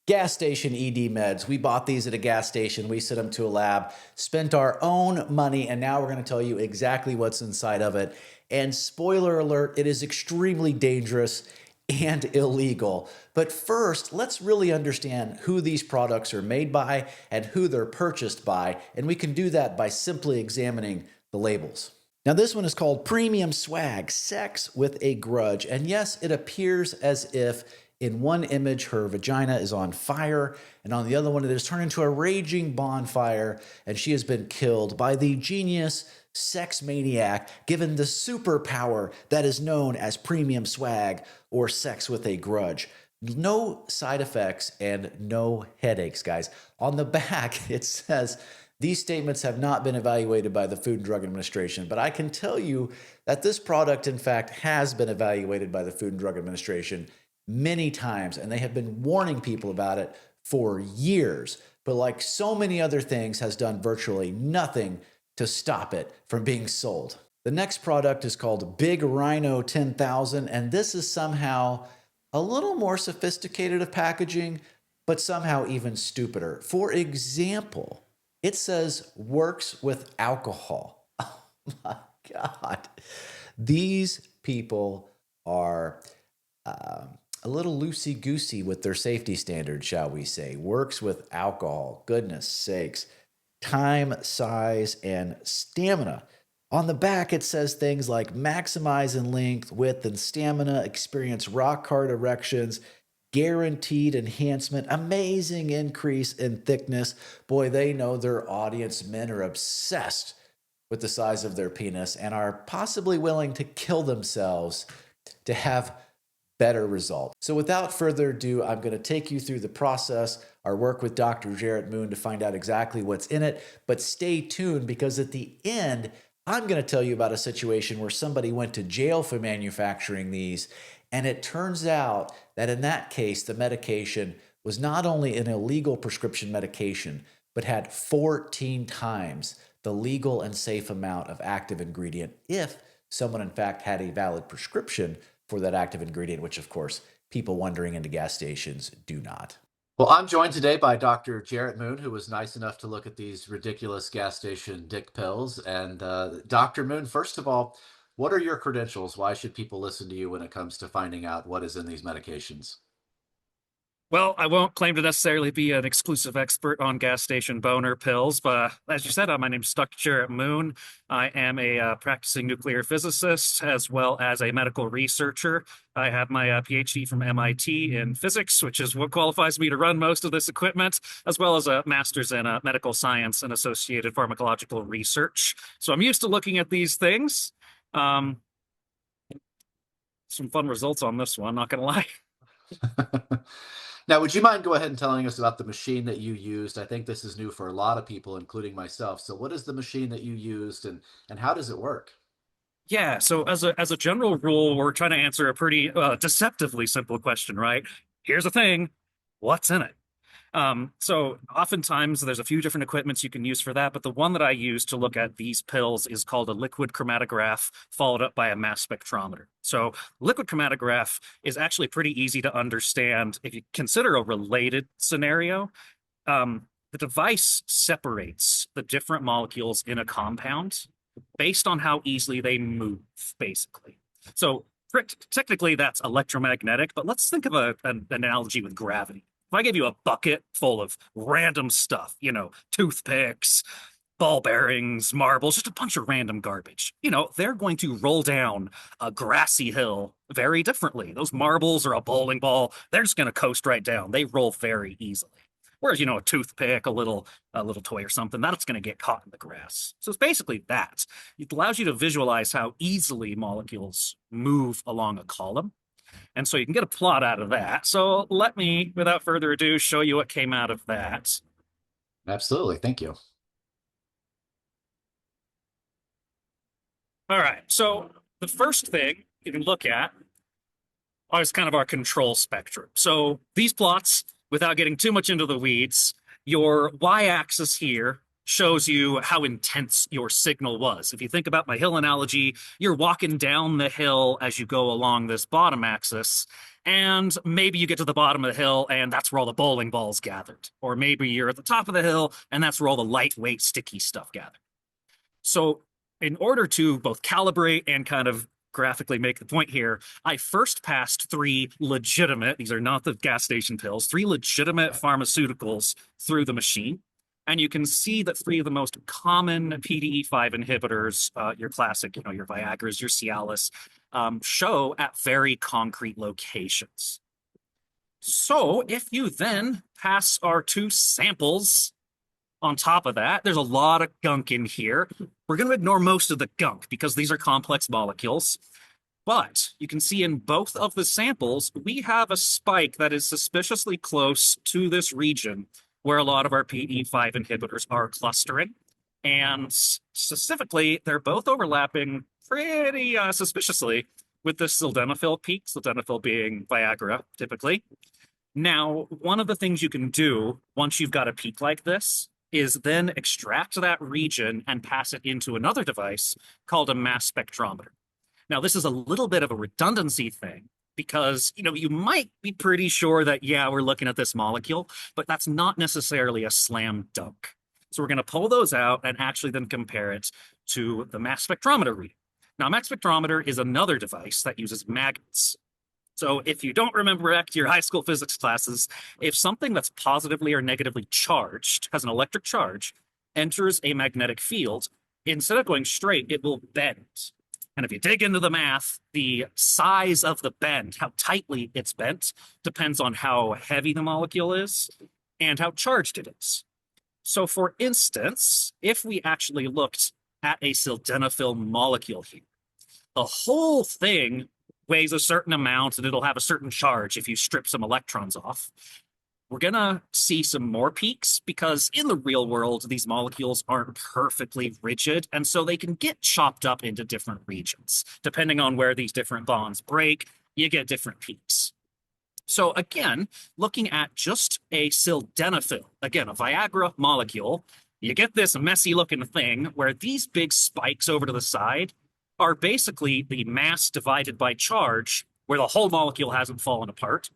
Gas station ED meds. We bought these at a gas station. We sent them to a lab, spent our own money, and now we're going to tell you exactly what's inside of it. And spoiler alert, it is extremely dangerous and illegal. But first, let's really understand who these products are made by and who they're purchased by. And we can do that by simply examining the labels. Now, this one is called Premium Swag, Sex with a Grudge. And yes, it appears as if in one image, her vagina is on fire, and on the other one, it is turned into a raging bonfire, and she has been killed by the genius sex maniac given the superpower that is known as Premium Swag or Sex with a Grudge. No side effects and no headaches, guys. On the back, it says, these statements have not been evaluated by the Food and Drug Administration, but I can tell you that this product, in fact, has been evaluated by the Food and Drug Administration many times, and they have been warning people about it for years. But like so many other things, has done virtually nothing to stop it from being sold. The next product is called Big RHINO 10,000, and this is somehow a little more sophisticated of packaging, but somehow even stupider. For example, it says works with alcohol. Oh my God. These people are a little loosey-goosey with their safety standards, shall we say. Works with alcohol. Goodness sakes. Time, size, and stamina. On the back, it says things like maximize in length, width, and stamina, experience rock-hard erections, guaranteed enhancement, amazing increase in thickness. Boy, they know their audience. Men are obsessed with the size of their penis and are possibly willing to kill themselves to have better results. So without further ado, I'm going to take you through the process, our work with Dr. Jarrett Moon to find out exactly what's in it. But stay tuned, because at the end, I'm going to tell you about a situation where somebody went to jail for manufacturing these. And it turns out that in that case, the medication was not only an illegal prescription medication, but had 14 times the legal and safe amount of active ingredient if someone in fact had a valid prescription for that active ingredient, which of course people wandering into gas stations do not. Well, I'm joined today by Dr. Jarrett Moon, who was nice enough to look at these ridiculous gas station dick pills. And Dr. Moon, first of all, what are your credentials? Why should people listen to you when it comes to finding out what is in these medications? Well, I won't claim to necessarily be an exclusive expert on gas station boner pills, but as you said, my name's Dr. Jarrett Moon. I am a practicing nuclear physicist as well as a medical researcher. I have my PhD from MIT in physics, which is what qualifies me to run most of this equipment, as well as a master's in medical science and associated pharmacological research. So I'm used to looking at these things. Some fun results on this one, not going to lie. Now, would you mind go ahead and telling us about the machine that you used? I think this is new for a lot of people, including myself. So what is the machine that you used, and how does it work? Yeah, so as a general rule, we're trying to answer a pretty deceptively simple question, right? Here's the thing, what's in it? So oftentimes there's a few different equipments you can use for that, but the one that I use to look at these pills is called a liquid chromatograph, followed up by a mass spectrometer. So liquid chromatograph is actually pretty easy to understand if you consider a related scenario. The device separates the different molecules in a compound based on how easily they move, basically. So technically that's electromagnetic, but let's think of an analogy with gravity. If I gave you a bucket full of random stuff, toothpicks, ball bearings, marbles, just a bunch of random garbage, they're going to roll down a grassy hill very differently. Those marbles or a bowling ball, they're just going to coast right down. They roll very easily. Whereas, a toothpick, a little toy or something, that's going to get caught in the grass. So it's basically that. It allows you to visualize how easily molecules move along a column. And so you can get a plot out of that. So let me, without further ado, show you what came out of that. Absolutely. Thank you. All right. So the first thing you can look at is kind of our control spectrum. So these plots, without getting too much into the weeds, your y-axis here shows you how intense your signal was. If you think about my hill analogy, you're walking down the hill as you go along this bottom axis, And maybe you get to the bottom of the hill and that's where all the bowling balls gathered. Or maybe you're at the top of the hill and that's where all the lightweight, sticky stuff gathered. So, in order to both calibrate and kind of graphically make the point here, I first passed three legitimate, these are not the gas station pills, three legitimate pharmaceuticals through the machine. And you can see that three of the most common PDE5 inhibitors, your classic, your Viagra's, your Cialis, show at very concrete locations. So if you then pass our two samples on top of that, there's a lot of gunk in here. We're going to ignore most of the gunk because these are complex molecules. But you can see in both of the samples, we have a spike that is suspiciously close to this region where a lot of our PDE5 inhibitors are clustering. And specifically, they're both overlapping pretty suspiciously with the sildenafil peak, sildenafil being Viagra, typically. Now, one of the things you can do once you've got a peak like this is then extract that region and pass it into another device called a mass spectrometer. Now, this is a little bit of a redundancy thing because, you might be pretty sure that, yeah, we're looking at this molecule, but that's not necessarily a slam dunk. So we're going to pull those out and actually then compare it to the mass spectrometer reading. Now, a mass spectrometer is another device that uses magnets. So if you don't remember back to your high school physics classes, if something that's positively or negatively charged, has an electric charge, enters a magnetic field, instead of going straight, it will bend. And if you dig into the math, the size of the bend, how tightly it's bent, depends on how heavy the molecule is and how charged it is. So for instance, if we actually looked at a sildenafil molecule here, the whole thing weighs a certain amount and it'll have a certain charge if you strip some electrons off. We're going to see some more peaks because in the real world, these molecules aren't perfectly rigid, and so they can get chopped up into different regions. Depending on where these different bonds break, you get different peaks. So again, looking at just a sildenafil, again, a Viagra molecule, you get this messy looking thing where these big spikes over to the side are basically the mass divided by charge where the whole molecule hasn't fallen apart.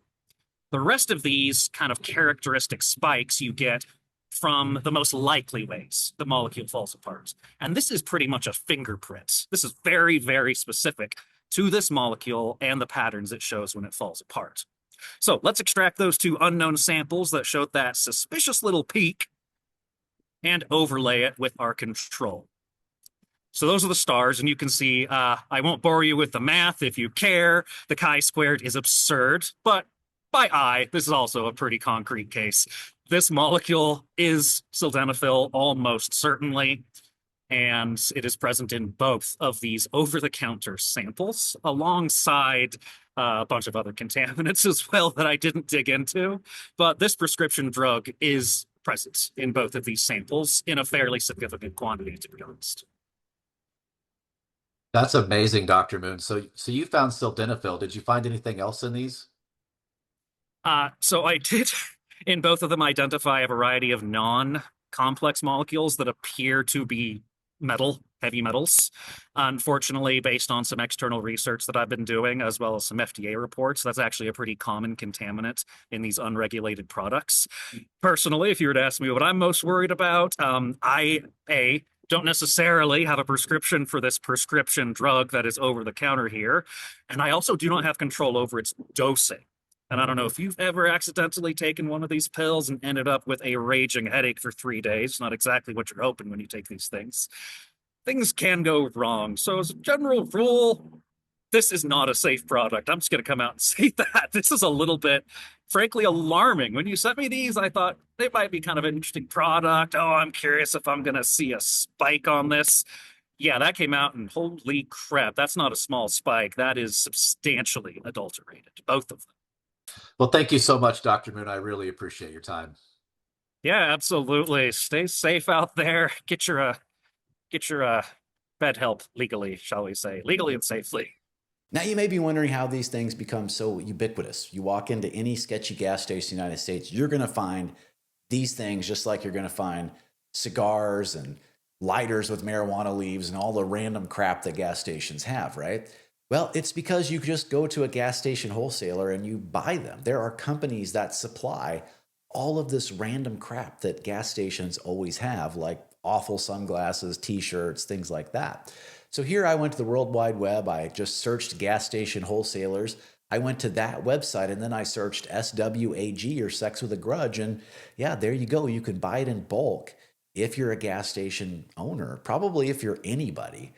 The rest of these kind of characteristic spikes you get from the most likely ways the molecule falls apart. And this is pretty much a fingerprint. This is very, very specific to this molecule and the patterns it shows when it falls apart. So let's extract those two unknown samples that showed that suspicious little peak and overlay it with our control. So those are the stars, and you can see, I won't bore you with the math if you care. The chi-squared is absurd, but by eye, this is also a pretty concrete case. This molecule is sildenafil almost certainly, and it is present in both of these over-the-counter samples alongside a bunch of other contaminants as well that I didn't dig into. But this prescription drug is present in both of these samples in a fairly significant quantity, to be honest. That's amazing, Dr. Moon. So you found sildenafil. Did you find anything else in these? So I did, in both of them, identify a variety of non-complex molecules that appear to be heavy metals. Unfortunately, based on some external research that I've been doing, as well as some FDA reports, that's actually a pretty common contaminant in these unregulated products. Personally, if you were to ask me what I'm most worried about, I don't necessarily have a prescription for this prescription drug that is over the counter here. And I also do not have control over its dosing. And I don't know if you've ever accidentally taken one of these pills and ended up with a raging headache for 3 days. Not exactly what you're hoping when you take these things. Things can go wrong. So as a general rule, this is not a safe product. I'm just going to come out and say that. This is a little bit, frankly, alarming. When you sent me these, I thought they might be kind of an interesting product. Oh, I'm curious if I'm going to see a spike on this. Yeah, that came out and holy crap, that's not a small spike. That is substantially adulterated, both of them. Well, thank you so much, Dr. Moon. I really appreciate your time. Yeah, absolutely. Stay safe out there. Get your bed help legally, shall we say, legally and safely. Now, you may be wondering how these things become so ubiquitous. You walk into any sketchy gas station in the United States, you're going to find these things just like you're going to find cigars and lighters with marijuana leaves and all the random crap that gas stations have, right? Well, it's because you just go to a gas station wholesaler and you buy them. There are companies that supply all of this random crap that gas stations always have, like awful sunglasses, t shirts, things like that. So here I went to the World Wide Web. I just searched gas station wholesalers. I went to that website and then I searched S.W.A.G or Sex with a Grudge. And yeah, there you go. You can buy it in bulk if you're a gas station owner, probably if you're anybody.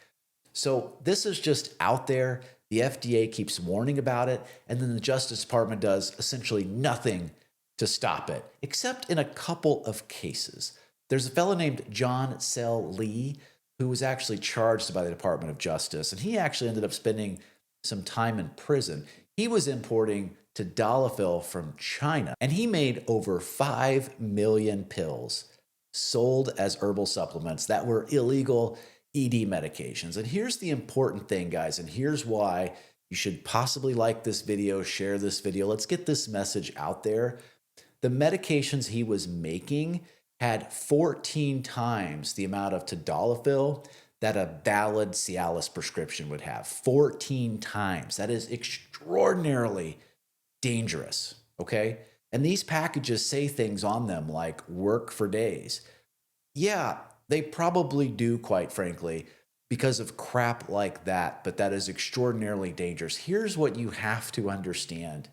So this is just out there. The FDA keeps warning about it, and then the Justice Department does essentially nothing to stop it, except in a couple of cases. There's a fellow named John Sell Lee who was actually charged by the Department of Justice, and he actually ended up spending some time in prison. He was importing tadalafil from China, and he made over 5 million pills sold as herbal supplements that were illegal ED medications. And here's the important thing, guys, and here's why you should possibly like this video, share this video. Let's get this message out there. The medications he was making had 14 times the amount of tadalafil that a valid Cialis prescription would have. 14 times. That is extraordinarily dangerous, okay? And these packages say things on them like work for days. Yeah, they probably do, quite frankly, because of crap like that, but that is extraordinarily dangerous. Here's what you have to understand.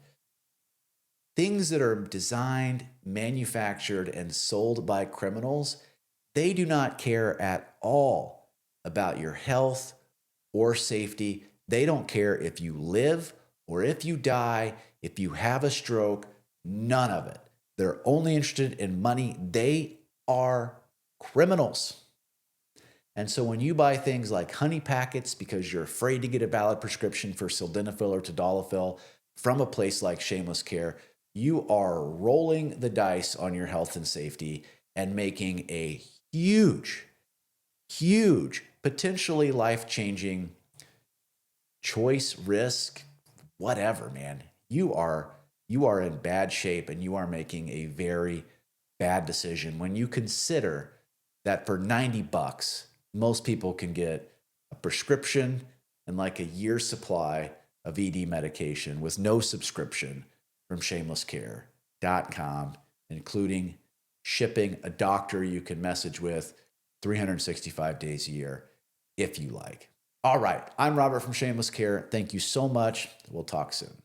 Things that are designed, manufactured, and sold by criminals, they do not care at all about your health or safety. They don't care if you live or if you die, if you have a stroke, none of it. They're only interested in money. They are criminals. And so when you buy things like honey packets because you're afraid to get a valid prescription for sildenafil or tadalafil from a place like Shameless Care, you are rolling the dice on your health and safety and making a huge, huge, potentially life-changing choice, risk, whatever, man. You are in bad shape and you are making a very bad decision when you consider that for 90 bucks, most people can get a prescription and like a year's supply of ED medication with no subscription from shamelesscare.com, including shipping, a doctor you can message with 365 days a year if you like. All right, I'm Robert from Shameless Care. Thank you so much. We'll talk soon.